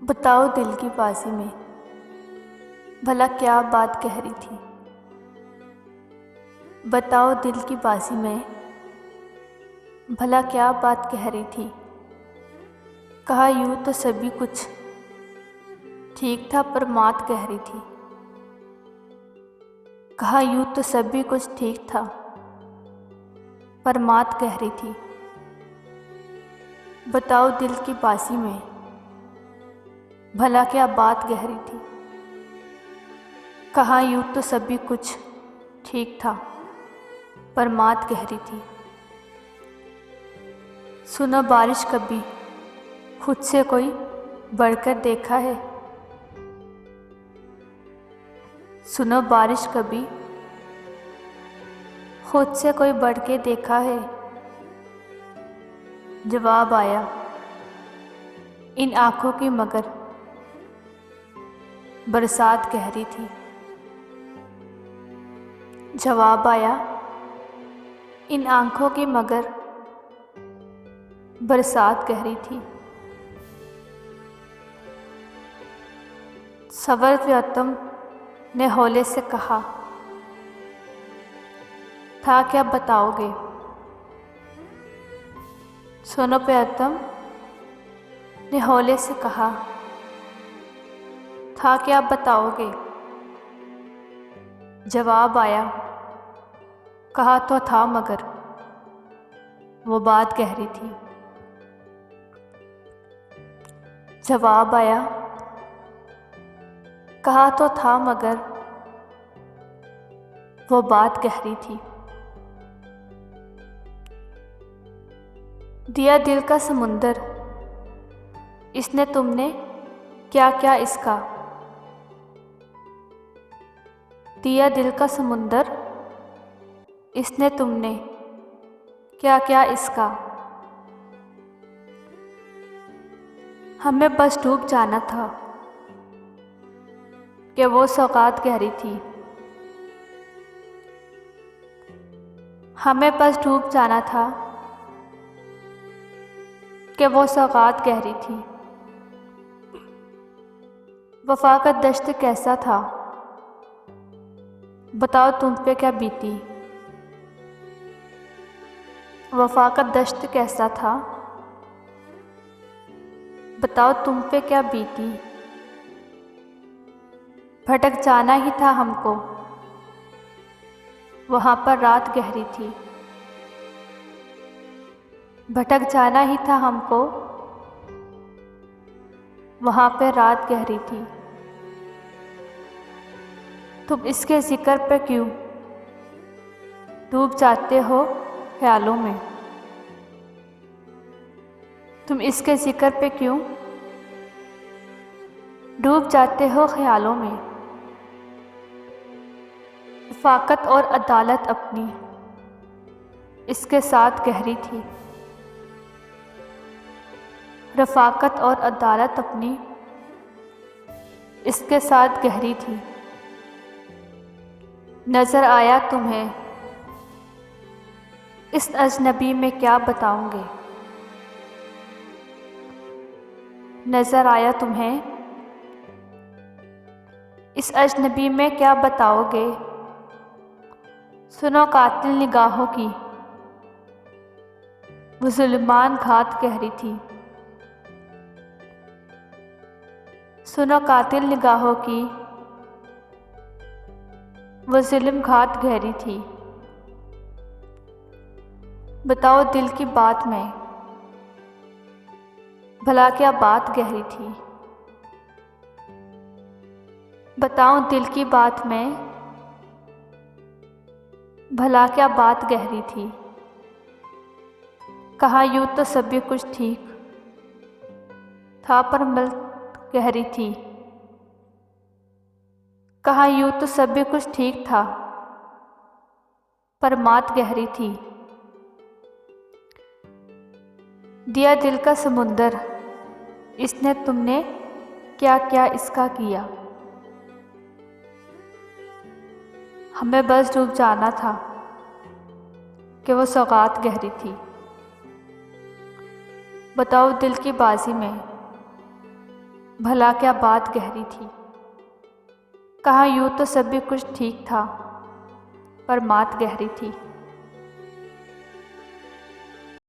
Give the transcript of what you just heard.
बताओ दिल की बाजी में भला क्या बात कह रही थी। बताओ दिल की बाजी में भला क्या बात कह रही थी। कहा यूँ तो सभी कुछ ठीक था पर मात कह रही थी। कहा यूँ तो सभी कुछ ठीक था पर मात कह रही थी। बताओ दिल की बाजी में भला क्या बात कह रही थी। कहा यूँ तो सभी कुछ ठीक था पर मात कह रही थी। सुनो बारिश कभी खुद से कोई बढ़कर देखा है। सुनो बारिश कभी खुद से कोई बढ़ के देखा है। जवाब आया इन आँखों की मगर बरसात कह रही थी। जवाब आया इन आँखों की मगर बरसात कह रही थी। सवर प्रियतम ने हौले से कहा था क्या बताओगे। सुनो प्रियतम ने हौले से कहा था क्या बताओगे। जवाब आया कहा तो था मगर वो बात कह रही थी। जवाब आया कहा तो था मगर वो बात कह रही थी। दिया दिल का समुंदर इसने तुमने क्या क्या इसका। दिया दिल का समुंदर इसने तुमने क्या क्या इसका। हमें बस डूब जाना था कि वो सौगात कह रही थी। हमें बस डूब जाना था कि वो सौगात कह रही थी। वफा का दश्त कैसा था बताओ तुम पे क्या बीती। वफा का दश्त कैसा था बताओ तुम पे क्या बीती। भटक जाना ही था हमको वहाँ पर रात गहरी थी। भटक जाना ही था हमको वहाँ पे रात गहरी थी। तुम इसके जिक्र पे क्यों डूब जाते हो ख्यालों में। तुम इसके जिक्र पे क्यों डूब जाते हो ख्यालों में। रफ़ाकत और अदालत अपनी इसके साथ गहरी थी। रफ़ाकत और अदालत अपनी इसके साथ गहरी थी। नज़र आया तुम्हें इस अजनबी में क्या बताऊंगे। नज़र आया तुम्हें इस अजनबी में क्या बताओगे। सुनो कातिल निगाहों की वो जुल्मान घात कह रही थी। सुनो कातिल निगाहों की वो जुल्म घात गहरी थी। बताओ दिल की बात में भला क्या बात गहरी थी। बताओ दिल की बात में भला क्या बात गहरी थी। कहा यूँ तो सभी कुछ ठीक था पर मत गहरी थी। कहा यूँ तो सभी कुछ ठीक था पर मात गहरी थी। दिया दिल का समुंदर इसने तुमने क्या क्या इसका किया। हमें बस डूब जाना था कि वो सौगात गहरी थी। बताओ दिल की बाजी में भला क्या बात गहरी थी। कहा यूँ तो सभी कुछ ठीक था, पर बात गहरी थी।